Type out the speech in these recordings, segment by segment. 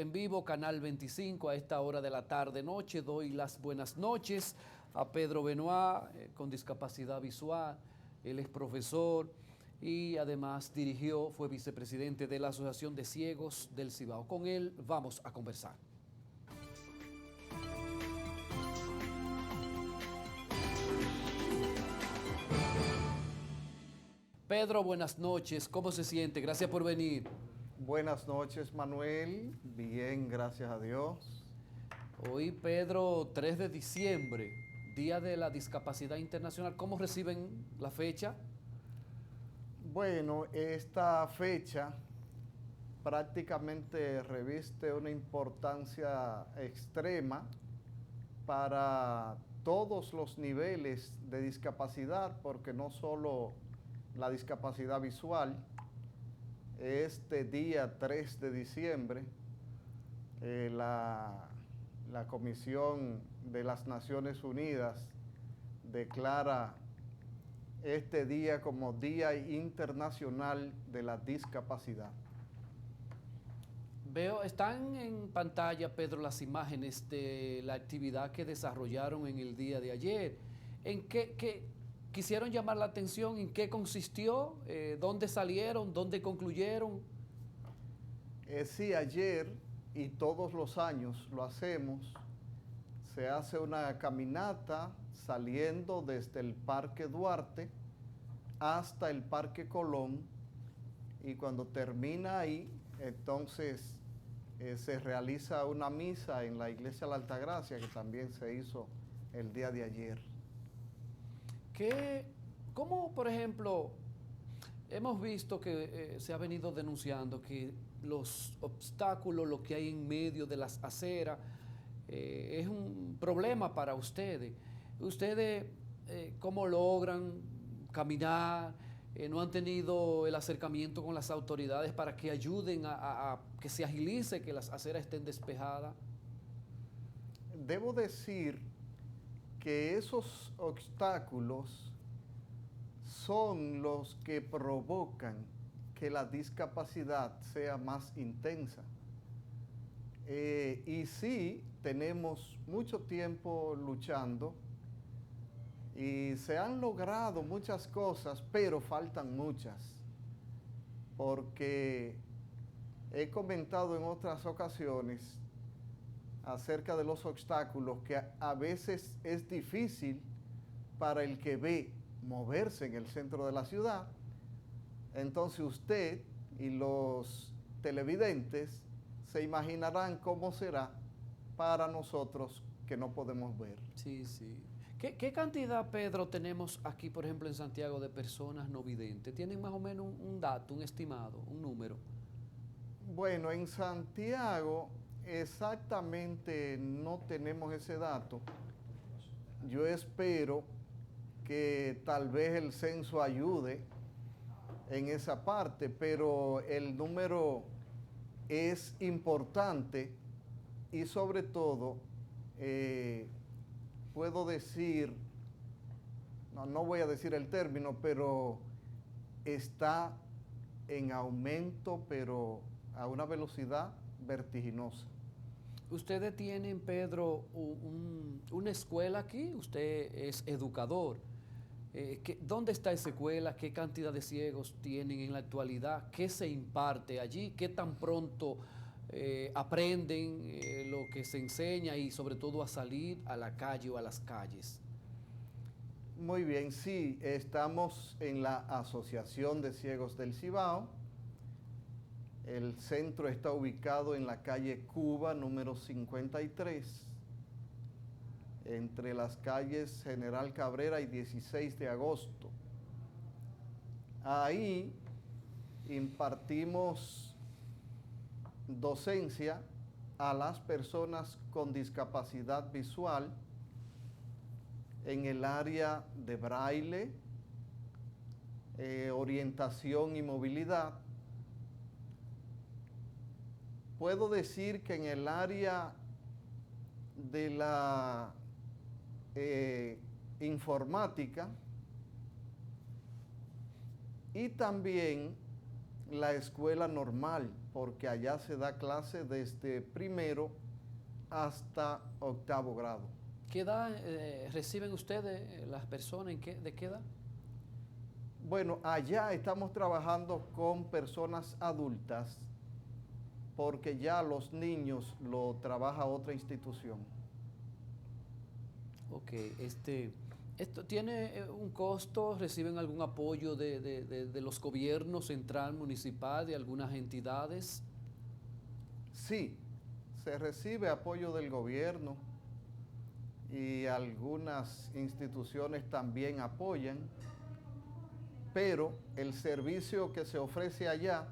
en vivo, Canal 25, a esta hora de la tarde-noche. Doy las buenas noches a Pedro Benoit, con discapacidad visual. Él es profesor y además fue vicepresidente de la Asociación de Ciegos del Cibao. Con él vamos a conversar. Pedro, buenas noches. ¿Cómo se siente? Gracias por venir. Buenas noches, Manuel. Bien, gracias a Dios. Hoy, Pedro, 3 de diciembre, Día de la Discapacidad Internacional. ¿Cómo reciben la fecha? Bueno, esta fecha prácticamente reviste una importancia extrema para todos los niveles de discapacidad, porque no solo la discapacidad visual. Este día 3 de diciembre, la Comisión de las Naciones Unidas declara este día como Día Internacional de la Discapacidad. Están en pantalla, Pedro, las imágenes de la actividad que desarrollaron en el día de ayer. ¿En qué quisieron llamar la atención? ¿En qué consistió? ¿Dónde salieron? ¿Dónde concluyeron? Sí, ayer y todos los años lo hacemos. Se hace una caminata saliendo desde el Parque Duarte hasta el Parque Colón, y cuando termina ahí, entonces se realiza una misa en la Iglesia de la Altagracia, que también se hizo el día de ayer. ¿Cómo, por ejemplo, hemos visto que se ha venido denunciando que los obstáculos, lo que hay en medio de las aceras, es un problema para ustedes? ¿Ustedes cómo logran caminar? ¿No han tenido el acercamiento con las autoridades para que ayuden a que se agilice, que las aceras estén despejadas? Debo decir que esos obstáculos son los que provocan que la discapacidad sea más intensa. Y sí, tenemos mucho tiempo luchando y se han logrado muchas cosas, pero faltan muchas, porque he comentado en otras ocasiones acerca de los obstáculos que a veces es difícil para el que ve moverse en el centro de la ciudad. Entonces usted y los televidentes se imaginarán cómo será para nosotros que no podemos ver. Sí, sí. ¿Qué cantidad, Pedro, tenemos aquí, por ejemplo, en Santiago, de personas no videntes? ¿Tienen más o menos un dato, un estimado, un número? Bueno, en Santiago exactamente no tenemos ese dato. Yo espero que tal vez el censo ayude en esa parte, pero el número es importante y sobre todo puedo decir, no voy a decir el término, pero está en aumento, pero a una velocidad vertiginosa. Ustedes tienen, Pedro, una escuela aquí. Usted es educador. ¿Dónde está esa escuela? ¿Qué cantidad de ciegos tienen en la actualidad? ¿Qué se imparte allí? ¿Qué tan pronto aprenden lo que se enseña y sobre todo a salir a la calle o a las calles? Muy bien, sí, estamos en la Asociación de Ciegos del Cibao. El centro está ubicado en la calle Cuba, número 53, entre las calles General Cabrera y 16 de agosto. Ahí impartimos docencia a las personas con discapacidad visual en el área de braille, orientación y movilidad. Puedo decir que en el área de la informática y también la escuela normal, porque allá se da clase desde primero hasta octavo grado. ¿Qué edad reciben ustedes las personas? ¿De qué edad? Bueno, allá estamos trabajando con personas adultas porque ya los niños lo trabaja otra institución. Ok, ¿esto tiene un costo? ¿Reciben algún apoyo de los gobiernos central, municipal, de algunas entidades? Sí, se recibe apoyo del gobierno y algunas instituciones también apoyan, pero el servicio que se ofrece allá,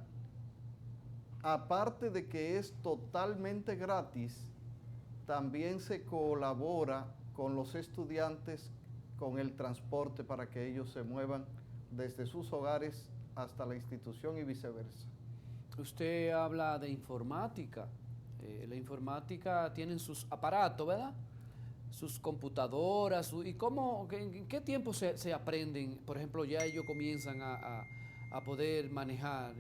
aparte de que es totalmente gratis, también se colabora con los estudiantes con el transporte para que ellos se muevan desde sus hogares hasta la institución y viceversa. Usted habla de informática. La informática tienen sus aparatos, ¿verdad? Sus computadoras. ¿Y en qué tiempo se aprenden? Por ejemplo, ya ellos comienzan a poder manejar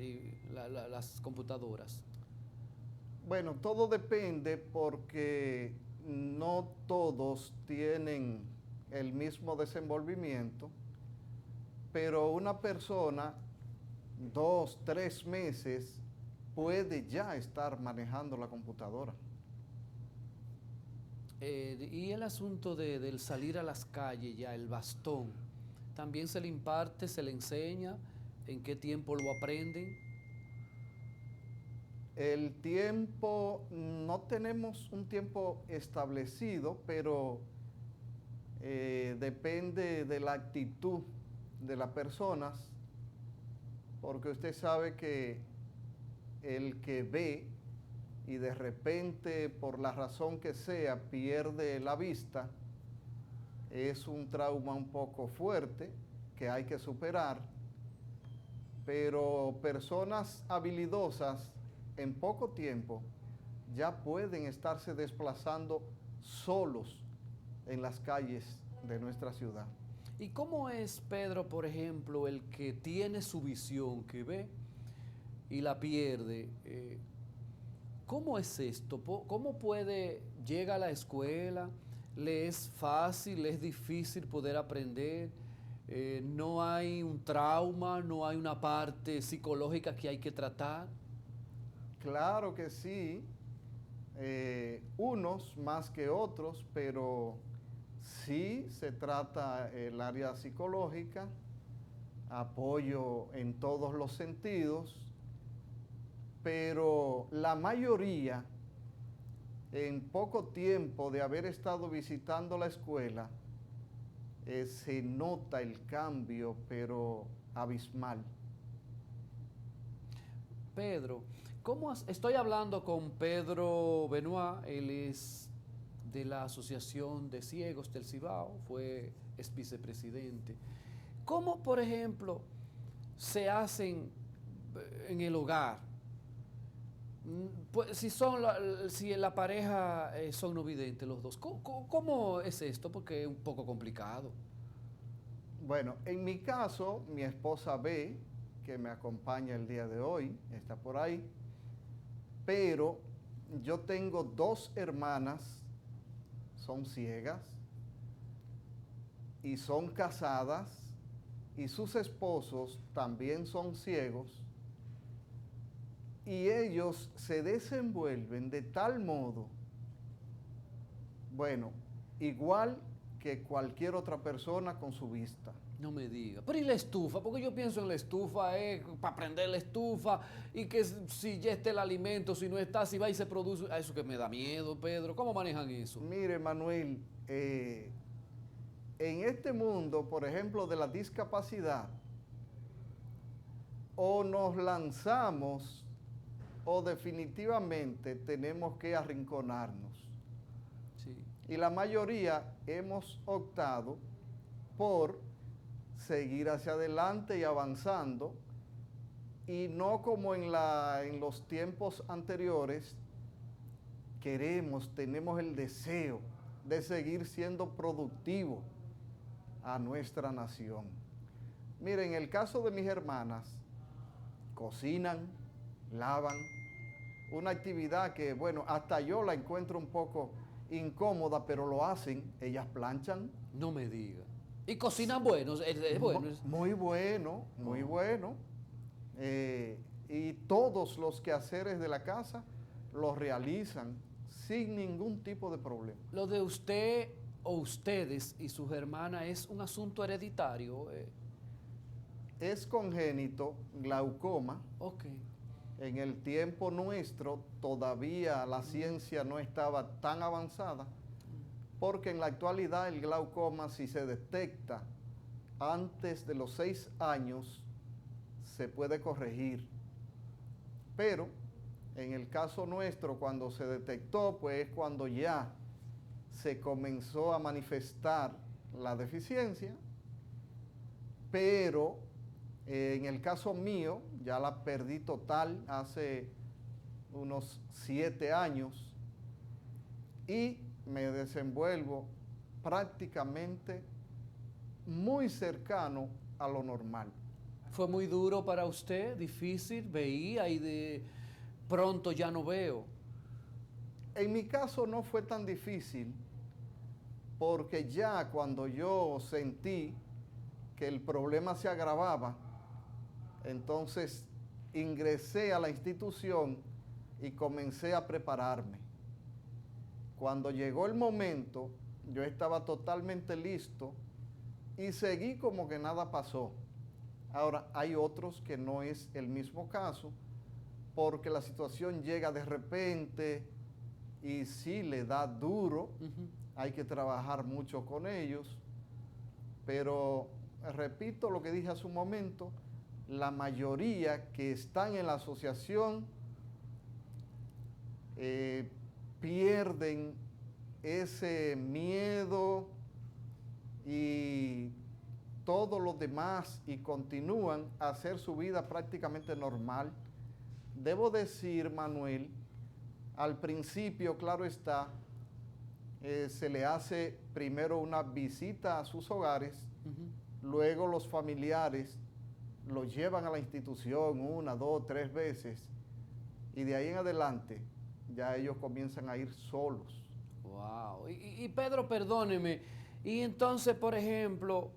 las computadoras. Bueno, todo depende porque no todos tienen el mismo desenvolvimiento, pero una persona 2, 3 meses puede ya estar manejando la computadora. Y el asunto del salir a las calles ya, el bastón, ¿también se le imparte, se le enseña? ¿En qué tiempo lo aprenden? El tiempo, no tenemos un tiempo establecido, pero depende de la actitud de las personas, porque usted sabe que el que ve y de repente, por la razón que sea, pierde la vista, es un trauma un poco fuerte que hay que superar, pero personas habilidosas en poco tiempo ya pueden estarse desplazando solos en las calles de nuestra ciudad. ¿Y cómo es, Pedro, por ejemplo, el que tiene su visión, que ve y la pierde? ¿Cómo es esto? ¿Cómo llega a la escuela? ¿Le es fácil, le es difícil poder aprender? ¿No hay un trauma, no hay una parte psicológica que hay que tratar? Claro que sí, unos más que otros, pero sí se trata el área psicológica, apoyo en todos los sentidos, pero la mayoría, en poco tiempo de haber estado visitando la escuela, se nota el cambio, pero abismal. Pedro, estoy hablando con Pedro Benoit, él es de la Asociación de Ciegos del Cibao, es vicepresidente. ¿Cómo, por ejemplo, se hacen en el hogar? Pues, si la pareja son no videntes los dos, ¿cómo es esto? Porque es un poco complicado. Bueno, en mi caso, mi esposa ve, que me acompaña el día de hoy, está por ahí, pero yo tengo 2 hermanas, son ciegas y son casadas y sus esposos también son ciegos y ellos se desenvuelven de tal modo, bueno, igual que cualquier otra persona con su vista. No me diga. Pero ¿y la estufa? Porque yo pienso en la estufa, para prender la estufa y que si ya está el alimento, si no está, si va y se produce. A eso que me da miedo, Pedro. ¿Cómo manejan eso? Mire, Manuel, en este mundo, por ejemplo, de la discapacidad, o nos lanzamos o definitivamente tenemos que arrinconarnos. Sí. Y la mayoría hemos optado por seguir hacia adelante y avanzando, y no como en los tiempos anteriores, tenemos el deseo de seguir siendo productivo a nuestra nación. Miren, en el caso de mis hermanas, cocinan, lavan, una actividad que, bueno, hasta yo la encuentro un poco incómoda, pero lo hacen, ellas planchan. No me diga. Y cocinan bueno, es bueno. Muy bueno, muy bueno. Y todos los quehaceres de la casa los realizan sin ningún tipo de problema. Lo de usted o ustedes y sus hermanas es un asunto hereditario. Es congénito, glaucoma. Ok. En el tiempo nuestro todavía la ciencia no estaba tan avanzada, porque en la actualidad el glaucoma, si se detecta antes de los 6 años, se puede corregir. Pero en el caso nuestro, cuando se detectó, pues es cuando ya se comenzó a manifestar la deficiencia, pero en el caso mío, ya la perdí total hace unos 7 años y me desenvuelvo prácticamente muy cercano a lo normal. ¿Fue muy duro para usted? ¿Difícil? ¿Veía y de pronto ya no veo? En mi caso no fue tan difícil porque ya cuando yo sentí que el problema se agravaba, entonces ingresé a la institución y comencé a prepararme. Cuando llegó el momento, yo estaba totalmente listo y seguí como que nada pasó. Ahora, hay otros que no es el mismo caso, porque la situación llega de repente y sí le da duro, hay que trabajar mucho con ellos, pero repito lo que dije hace un momento, la mayoría que están en la asociación pierden ese miedo y todo lo demás y continúan a hacer su vida prácticamente normal. Debo decir, Manuel, al principio, claro está, se le hace primero una visita a sus hogares, luego los familiares lo llevan a la institución 1, 2, 3 veces y de ahí en adelante ya ellos comienzan a ir solos. Wow. Y Pedro, perdóneme, y entonces, por ejemplo,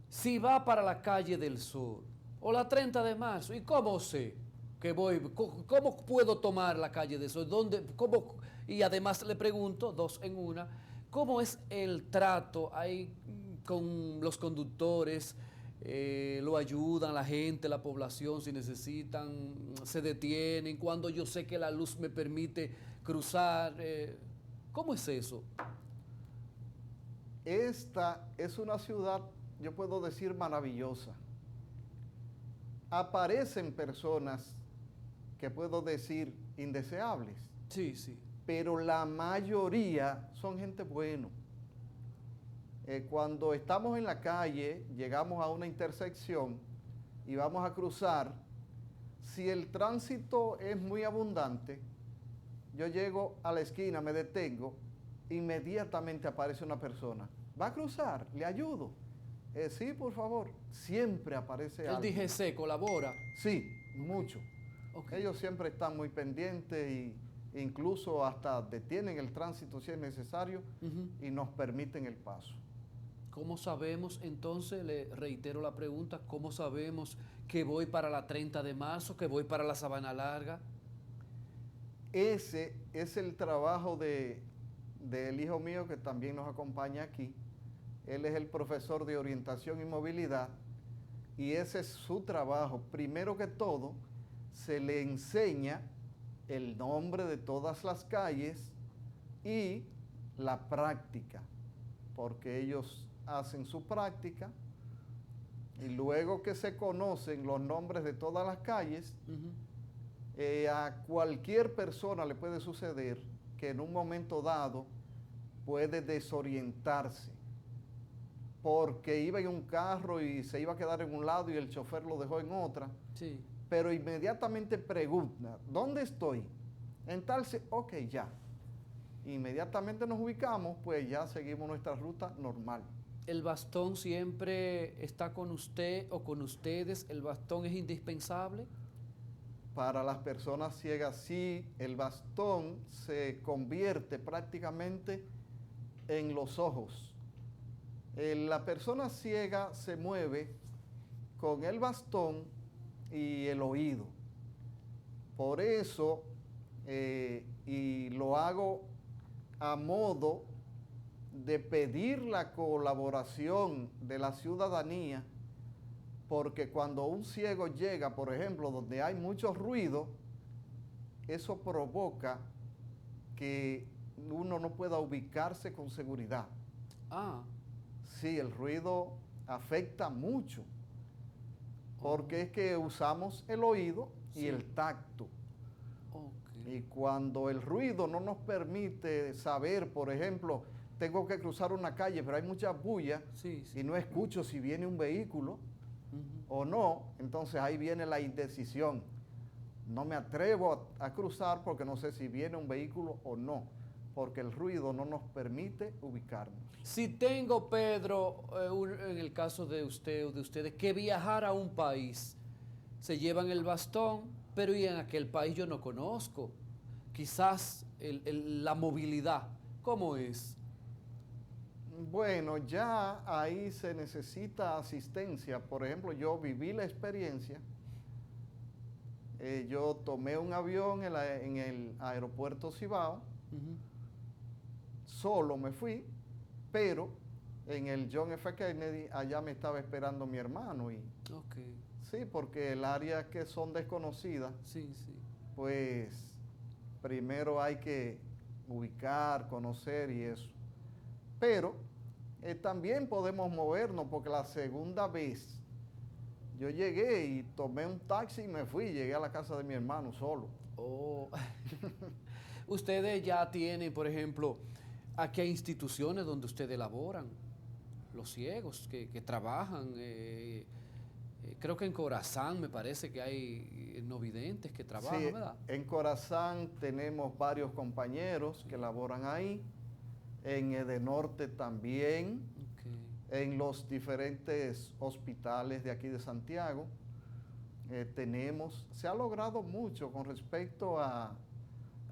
si va para la calle del Sur o la 30 de marzo, ¿y cómo sé que voy? ¿Cómo puedo tomar la calle del Sur? ¿Dónde, cómo? Y además le pregunto, 2 en 1, ¿cómo es el trato ahí con los conductores? ¿Lo ayudan la gente, la población, si necesitan, se detienen? Cuando yo sé que la luz me permite cruzar, ¿cómo es eso? Esta es una ciudad, yo puedo decir, maravillosa. Aparecen personas que puedo decir indeseables. Sí, sí. Pero la mayoría son gente buena. Cuando estamos en la calle, llegamos a una intersección y vamos a cruzar, si el tránsito es muy abundante, yo llego a la esquina, me detengo, inmediatamente aparece una persona. ¿Va a cruzar? ¿Le ayudo? Sí, por favor. Siempre aparece alguien. ¿El DGC colabora? Sí, mucho. Okay. Ellos siempre están muy pendientes y incluso hasta detienen el tránsito si es necesario y nos permiten el paso. ¿Cómo sabemos entonces, le reitero la pregunta, cómo sabemos que voy para la 30 de marzo, que voy para la Sabana Larga? Ese es el trabajo del hijo mío que también nos acompaña aquí. Él es el profesor de orientación y movilidad y ese es su trabajo. Primero que todo, se le enseña el nombre de todas las calles y la práctica, porque ellos hacen su práctica y luego que se conocen los nombres de todas las calles, a cualquier persona le puede suceder que en un momento dado puede desorientarse porque iba en un carro y se iba a quedar en un lado y el chofer lo dejó en otra. Sí. Pero inmediatamente pregunta, ¿dónde estoy? En tal, ok, ya. Inmediatamente nos ubicamos, pues ya seguimos nuestra ruta normal. ¿El bastón siempre está con usted o con ustedes? ¿El bastón es indispensable? Para las personas ciegas, sí, el bastón se convierte prácticamente en los ojos. La persona ciega se mueve con el bastón y el oído. Por eso, y lo hago a modo de pedir la colaboración de la ciudadanía, porque cuando un ciego llega, por ejemplo, donde hay mucho ruido, eso provoca que uno no pueda ubicarse con seguridad. Ah, Sí, el ruido afecta mucho, porque es que usamos el oído y sí. el tacto. Ok. Y cuando el ruido no nos permite saber, por ejemplo, tengo que cruzar una calle, pero hay mucha bulla Sí, sí. y no escucho si viene un vehículo Ujú. o no, entonces ahí viene la indecisión. No me atrevo a cruzar porque no sé si viene un vehículo o no, porque el ruido no nos permite ubicarnos. Si tengo, Pedro, en el caso de usted o de ustedes, que viajar a un país, se llevan el bastón, pero y en aquel país yo no conozco. Quizás la movilidad, ¿cómo es? Bueno, ya ahí se necesita asistencia. Por ejemplo, yo viví la experiencia. Yo tomé un avión en el aeropuerto Cibao, Ujú. solo me fui, pero en el John F. Kennedy allá me estaba esperando mi hermano. Y Ok, sí, porque el área que son desconocidas, sí, sí. pues primero hay que ubicar, conocer y eso. Pero también podemos movernos porque la segunda vez yo llegué y tomé un taxi y me fui, llegué a la casa de mi hermano solo. Oh. Ustedes ya tienen, por ejemplo, aquí hay instituciones donde ustedes elaboran, los ciegos que trabajan. Creo que en Corazán me parece que hay no videntes que trabajan, Sí, ¿verdad? en Corazán tenemos varios compañeros que laboran ahí, en Edenorte también, Ok. en los diferentes hospitales de aquí de Santiago. Se ha logrado mucho con respecto a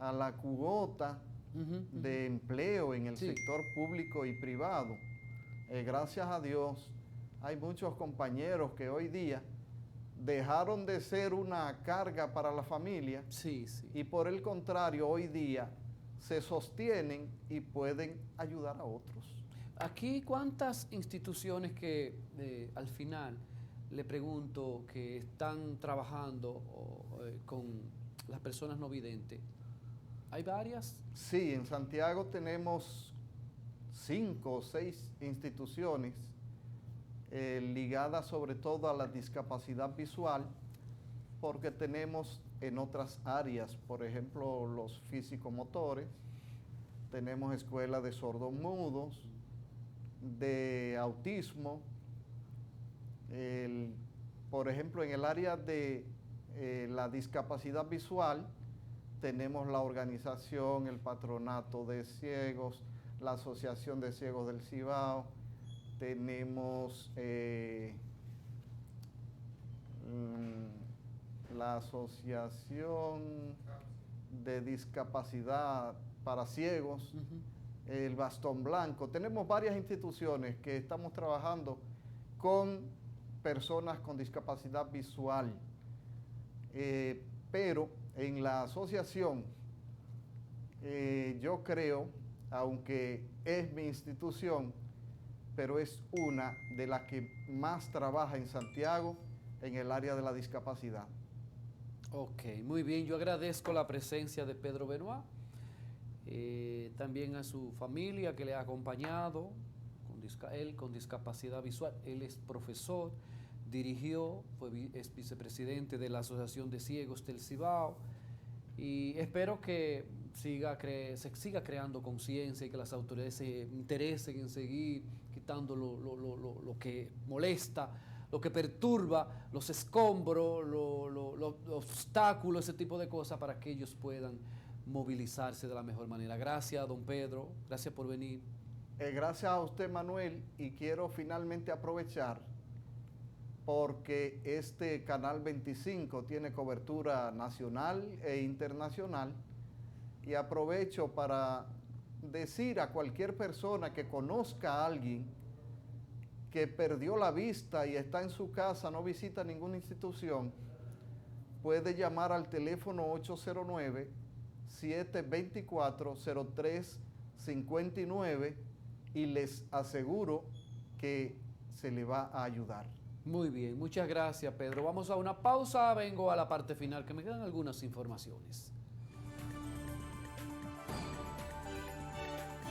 la cuota Ujú, ujú. de empleo en el Sí. sector público y privado. Gracias a Dios, hay muchos compañeros que hoy día dejaron de ser una carga para la familia Sí, sí. y por el contrario, hoy día se sostienen y pueden ayudar a otros. Aquí, ¿cuántas instituciones que al final le pregunto que están trabajando con las personas no videntes? ¿Hay varias? Sí, en Santiago tenemos 5 o 6 instituciones ligadas sobre todo a la discapacidad visual, porque tenemos en otras áreas, por ejemplo, los físico-motores, tenemos escuelas de sordomudos, de autismo, por ejemplo, en el área de la discapacidad visual, tenemos la organización, el patronato de ciegos, la Asociación de Ciegos del Cibao, tenemos la Asociación de Discapacidad para Ciegos, Ujú. el Bastón Blanco. Tenemos varias instituciones que estamos trabajando con personas con discapacidad visual, pero en la asociación yo creo, aunque es mi institución, pero es una de las que más trabaja en Santiago en el área de la discapacidad. Ok, muy bien. Yo agradezco la presencia de Pedro Benoit, también a su familia que le ha acompañado, él con discapacidad visual. Él es profesor, dirigió, es vicepresidente de la Asociación de Ciegos del Cibao y espero que se siga creando conciencia y que las autoridades se interesen en seguir quitando lo que molesta, lo que perturba, los escombros, los obstáculos, ese tipo de cosas para que ellos puedan movilizarse de la mejor manera. Gracias, don Pedro, gracias por venir. Gracias a usted, Manuel, y quiero finalmente aprovechar porque este Canal 25 tiene cobertura nacional e internacional, y aprovecho para decir a cualquier persona que conozca a alguien que perdió la vista y está en su casa, no visita ninguna institución, puede llamar al teléfono 809-724-0359 y les aseguro que se le va a ayudar. Muy bien, muchas gracias, Pedro. Vamos a una pausa, vengo a la parte final, que me quedan algunas informaciones.